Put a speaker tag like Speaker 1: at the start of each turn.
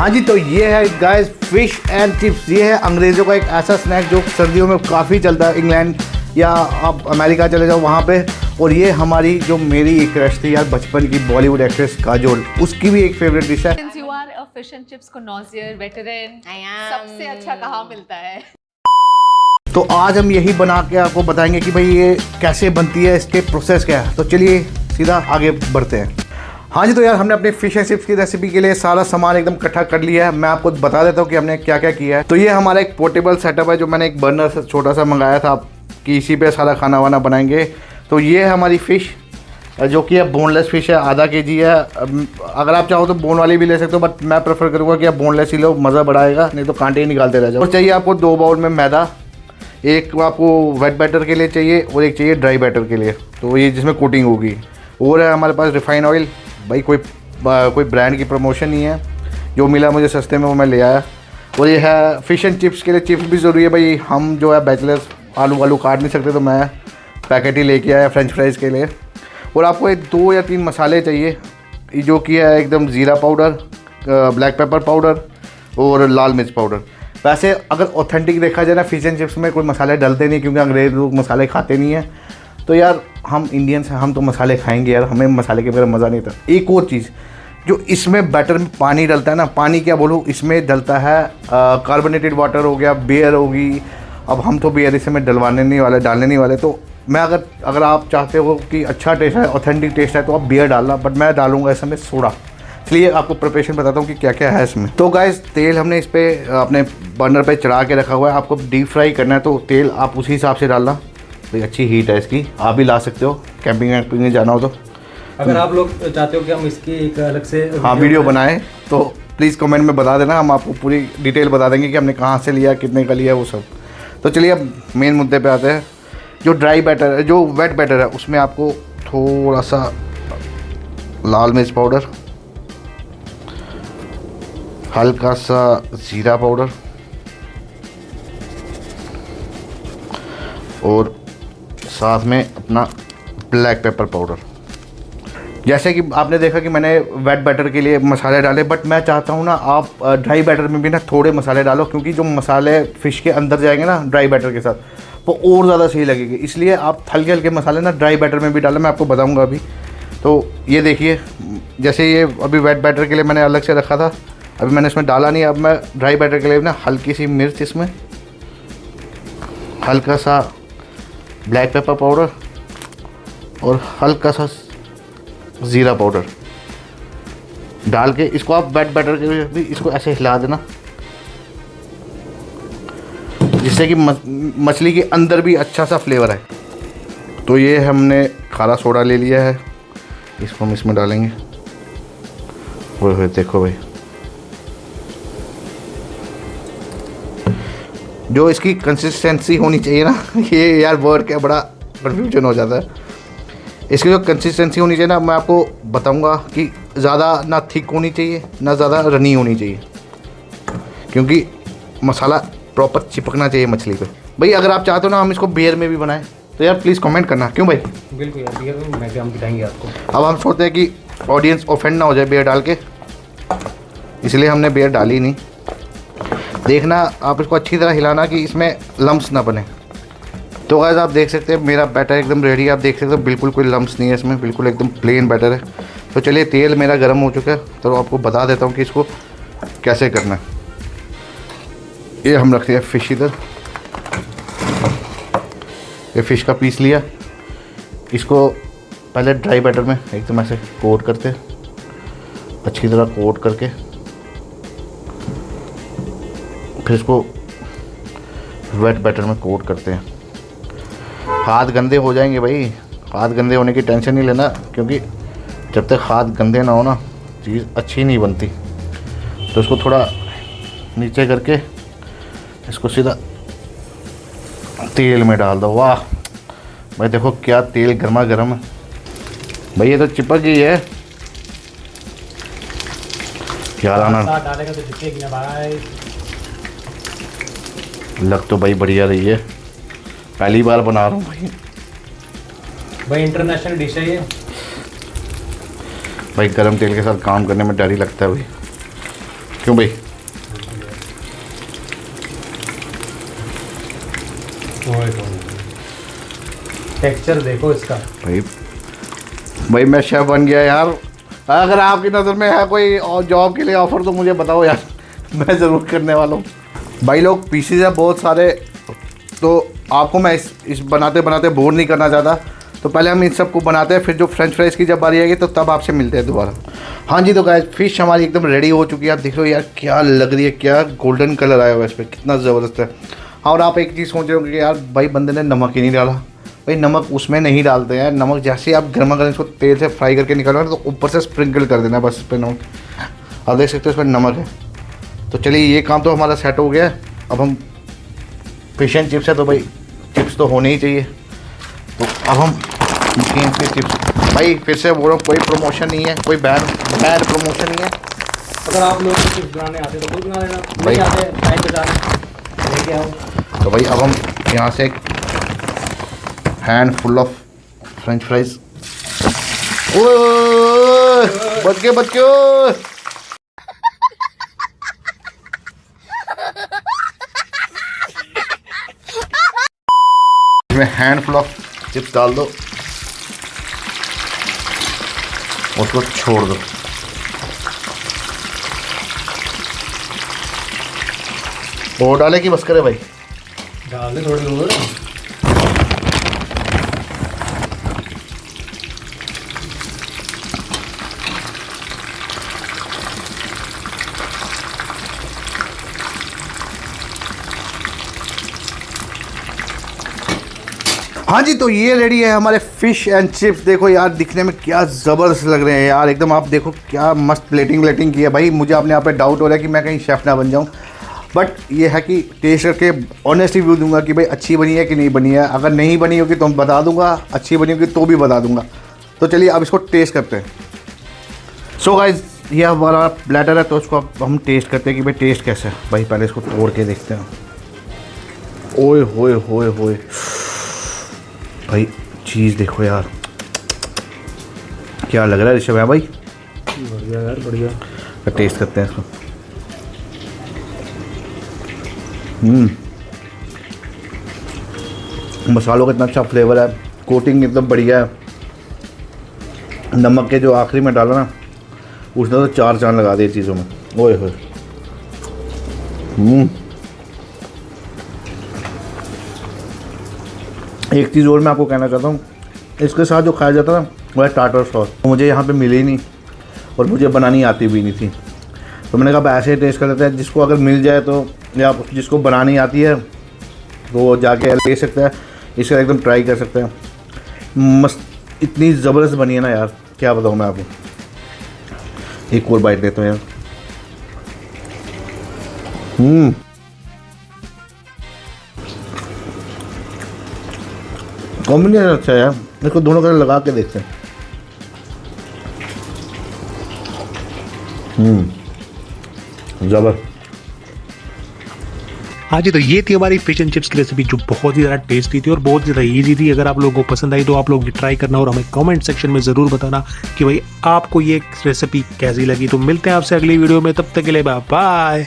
Speaker 1: हाँ जी, तो ये है गाइस फिश एंड चिप्स। ये है अंग्रेज़ों का एक ऐसा स्नैक जो सर्दियों में काफ़ी चलता है, इंग्लैंड या आप अमेरिका चले जाओ वहाँ पे। और ये हमारी जो मेरी एक क्रश थी यार बचपन की, बॉलीवुड एक्ट्रेस काजोल, उसकी भी एक फेवरेट डिश है।
Speaker 2: Since you are a fish and chips connoisseur, veteran, सबसे अच्छा कहाँ मिलता है?
Speaker 1: तो आज हम यही बना के आपको बताएंगे कि भाई ये कैसे बनती है, इसके प्रोसेस क्या है। तो चलिए सीधा आगे बढ़ते हैं। हाँ जी, तो यार हमने अपनी फिश एंड चिप्स की रेसिपी के लिए सारा सामान एकदम इकट्ठा कर लिया है। मैं आपको बता देता हूँ कि हमने क्या क्या किया है। तो ये हमारा एक पोर्टेबल सेटअप है जो मैंने एक बर्नर से छोटा सा मंगाया था, कि इसी पे सारा खाना वाना बनाएंगे। तो ये है हमारी फ़िश जो कि है बोनलेस फ़िश है, आधा केजी है। अगर आप चाहो तो बोन वाली भी ले सकते हो, बट मैं प्रेफर करूँगा कि आप बोनलेस ही लो, मज़ा बढ़ाएगा, नहीं तो कांटे ही निकालते रह जाओ। और चाहिए आपको 2 बाउल में मैदा, एक आपको वेट बैटर के लिए चाहिए और एक चाहिए ड्राई बैटर के लिए, तो ये जिसमें कोटिंग होगी। और है हमारे पास रिफाइंड ऑयल, भाई कोई ब्रांड की प्रमोशन नहीं है, जो मिला मुझे सस्ते में वो मैं ले आया। और ये है फ़िश एंड चिप्स के लिए चिप्स भी ज़रूरी है भाई, हम जो है बैचलर्स आलू काट नहीं सकते, तो मैं पैकेट ही लेके आया फ्रेंच फ्राइज़ के लिए। और आपको एक 2 या 3 मसाले चाहिए, जो कि है एकदम ज़ीरा पाउडर, ब्लैक पेपर पाउडर और लाल मिर्च पाउडर। वैसे अगर ऑथेंटिक देखा जाए ना, फ़िश एंड चिप्स में कोई मसाले डलते नहीं, क्योंकि अंग्रेज़ लोग मसाले खाते नहीं हैं। तो यार हम इंडियंस हैं, हम तो मसाले खाएंगे यार, हमें मसाले के बगैर मज़ा नहीं था। एक और चीज़ जो इसमें बैटर में पानी डलता है ना, पानी क्या बोलूँ, इसमें डलता है कार्बोनेटेड वाटर हो गया, बियर होगी। अब हम तो बियर इसमें डालने नहीं वाले। तो मैं अगर आप चाहते हो कि अच्छा टेस्ट है, ऑथेंटिक टेस्ट है, तो आप बियर डालना, बट मैं डालूंगा इसमें सोडा। इसलिए आपको प्रिपरेशन बताता हूँ कि क्या क्या है इसमें। तो गाइस तेल हमने इस पर अपने बर्नर पे चढ़ा के रखा हुआ है। आपको डीप फ्राई करना है तो तेल आप उसी हिसाब से डालना, भाई अच्छी हीट है इसकी, आप भी ला सकते हो कैंपिंग वैम्पिंग में जाना हो तो।
Speaker 3: अगर आप लोग चाहते हो कि हम इसकी एक अलग से
Speaker 1: वीडियो बनाएं तो प्लीज़ कमेंट में बता देना, हम आपको पूरी डिटेल बता देंगे कि हमने कहाँ से लिया, कितने का लिया, वो सब। तो चलिए अब मेन मुद्दे पे आते हैं। जो ड्राई बैटर है, जो वेट बैटर है, उसमें आपको थोड़ा सा लाल मिर्च पाउडर, हल्का सा ज़ीरा पाउडर और साथ में अपना ब्लैक पेपर पाउडर। जैसे कि आपने देखा कि मैंने वेट बैटर के लिए मसाले डाले, बट मैं चाहता हूँ ना आप ड्राई बैटर में भी ना थोड़े मसाले डालो, क्योंकि जो मसाले फ़िश के अंदर जाएंगे ना ड्राई बैटर के साथ, वो और ज़्यादा सही लगेगी। इसलिए आप हल्के हल्के मसाले ना ड्राई बैटर में भी डालें, मैं आपको बताऊँगा अभी। तो ये देखिए, जैसे ये अभी वेट बैटर के लिए मैंने अलग से रखा था, अभी मैंने इसमें डाला नहीं। अब मैं ड्राई बैटर के लिए ना हल्की सी मिर्च, इसमें हल्का सा ब्लैक पेपर पाउडर और हल्का सा ज़ीरा पाउडर डाल के इसको आप वेट बैटर के लिए भी इसको ऐसे हिला देना, जिससे कि मछली के अंदर भी अच्छा सा फ्लेवर है। तो ये हमने खारा सोडा ले लिया है, इसको हम इसमें डालेंगे। वो देखो भाई, जो इसकी कंसिस्टेंसी होनी चाहिए ना, ये यार वर्ड का बड़ा कन्फ्यूजन हो जाता है। इसकी जो कंसिस्टेंसी होनी चाहिए ना, मैं आपको बताऊंगा कि ज़्यादा ना थिक होनी चाहिए, ना ज़्यादा रनी होनी चाहिए, क्योंकि मसाला प्रॉपर चिपकना चाहिए मछली पे। भाई अगर आप चाहते हो ना हम इसको बियर में भी बनाएं, तो यार प्लीज़ कमेंट करना। क्यों भाई?
Speaker 3: बिल्कुल यार, बियर में हम दिखाएंगे आपको।
Speaker 1: अब हम सोचते हैं कि ऑडियंस ऑफेंड ना हो जाए बियर डाल के, इसलिए हमने बियर डाली नहीं। देखना आप इसको अच्छी तरह हिलाना कि इसमें लम्स ना बने। तो गाइस आप देख सकते हैं मेरा बैटर एकदम रेडी है, आप देख सकते हो बिल्कुल कोई लम्स नहीं है इसमें, बिल्कुल एकदम प्लेन बैटर है। तो चलिए तेल मेरा गर्म हो चुका है, तो आपको बता देता हूँ कि इसको कैसे करना है। ये हम रखते हैं फ़िश इधर, ये फ़िश का पीस लिया, इसको पहले ड्राई बैटर में एकदम ऐसे कोट करते हैं, अच्छी तरह कोट करके फिर इसको वेट बैटर में कोट करते हैं। हाथ गंदे हो जाएंगे भाई, हाथ गंदे होने की टेंशन नहीं लेना, क्योंकि जब तक हाथ गंदे ना हो ना चीज़ अच्छी नहीं बनती। तो इसको थोड़ा नीचे करके इसको सीधा तेल में डाल दो। वाह भाई देखो क्या तेल गर्मा गर्म है भाई, ये तो चिपक गई है यार। आना
Speaker 3: डालेगा तो चिपकेगी ना भाई।
Speaker 1: लग तो भाई बढ़िया रही है, पहली बार बना रहा हूँ भाई
Speaker 3: इंटरनेशनल डिश है ये
Speaker 1: भाई। गरम तेल के साथ काम करने में डर ही लगता है भाई। क्यों भाई?
Speaker 3: टेक्सचर देखो इसका।
Speaker 1: भाई मैं शेफ बन गया यार। अगर आपकी नज़र में है कोई और जॉब के लिए ऑफ़र तो मुझे बताओ यार, मैं ज़रूर करने वाला हूँ। भाई लोग पीसेज है बहुत सारे, तो आपको मैं इस बनाते बनाते बोर नहीं करना चाहता। तो पहले हम इन सब को बनाते हैं, फिर जो फ्रेंच फ्राइज़ की जब बारी आएगी तो तब आपसे मिलते हैं दोबारा। हाँ जी, तो गाइस फ़िश हमारी एकदम रेडी हो चुकी है। आप देख लो यार क्या लग रही है, क्या गोल्डन कलर आया हुआ है इस पर, कितना ज़बरदस्त है। हाँ, और आप एक चीज़ सोच रहे हो कि यार भाई बंदे ने नमक ही नहीं डाला। भाई नमक उसमें नहीं डालते हैं, नमक जैसे ही आप गर्मा गर्म इसको तेल से फ्राई करके निकालो ना तो ऊपर से स्प्रिंकल कर देना बस इस पर नमक। आप देख सकते हो इसमें नमक है। तो चलिए ये काम तो हमारा सेट हो गया है। अब हम फिश एंड चिप्स है तो भाई चिप्स तो होने ही चाहिए। तो अब हम मशीन पे चिप्स, भाई फिर से बोल रहा हूँ कोई प्रमोशन नहीं है, कोई बैड प्रमोशन नहीं है।
Speaker 3: अगर आप लोग को चिप्स बनाने आते तो खुद बना लेना,
Speaker 1: भाई।
Speaker 3: नहीं आते टाइम पे जाना लेके आओ।
Speaker 1: तो भाई अब हम यहाँ से hand full of French fries. बच गए। इसमें हैंड फुल ऑफ चिप्स डाल दो, उसको छोड़ दो। और डाले कि बस करे भाई?
Speaker 3: डाल दे थोड़ी और।
Speaker 1: हाँ जी, तो ये रेडी है हमारे फिश एंड चिप्स। देखो यार दिखने में क्या ज़बरदस्त लग रहे हैं यार एकदम। आप देखो क्या मस्त प्लेटिंग की है भाई। मुझे अपने आप पे डाउट हो रहा है कि मैं कहीं शेफ़ ना बन जाऊँ, बट ये है कि टेस्ट करके ऑनेस्ट रिव्यू दूंगा कि भाई अच्छी बनी है कि नहीं बनी है। अगर नहीं बनी होगी तो बता दूंगा, अच्छी बनी होगी तो भी बता दूंगा। तो चलिए अब इसको टेस्ट करते हैं। सो गाइस ये हमारा प्लेटर है, तो इसको अब हम टेस्ट करते हैं कि भाई टेस्ट कैसा है। भाई पहले इसको तोड़ के देखते हैं। ओए होए होए होए भाई, चीज़ देखो यार क्या लग रहा है ऋषभ है भाई।
Speaker 3: बढ़िया यार बढ़िया।
Speaker 1: तो टेस्ट करते हैं इसको। मसालों का इतना अच्छा फ्लेवर है, कोटिंग एकदम बढ़िया है। नमक के जो आखिरी में डाला ना उसने तो चार चांद लगा दिए चीज़ों में। ओए होए। एक चीज़ और मैं आपको कहना चाहता हूँ, इसके साथ जो खाया जाता है ना वो है टाटर सॉस। मुझे यहाँ पे मिली नहीं और मुझे बनानी आती भी नहीं थी, तो मैंने कहा ऐसे ही टेस्ट कर लेते हैं। जिसको अगर मिल जाए तो, या जिसको बनानी आती है तो वो जाके ले सकता है, इसका एकदम ट्राई कर सकते हैं। मस्त, इतनी ज़बरदस्त बनी है ना यार, क्या बताऊँ मैं आपको। एक और बाइट लेते हैं यार। कॉम्बिनेशन अच्छा है यार, इसको दोनों कलर लगा के देखते हैं। जबरदस्त।
Speaker 4: हाँ जी, तो ये थी हमारी फिश एंड चिप्स की रेसिपी जो बहुत ही ज़्यादा टेस्टी थी और बहुत ज़्यादा इजी थी। अगर आप लोगों को पसंद आई तो आप लोग भी ट्राई करना और हमें कमेंट सेक्शन में ज़रूर बताना कि भाई आपको ये रेसिपी कैसी लगी। तो मिलते हैं आपसे अगली वीडियो में, तब तक के लिए बाय बाय।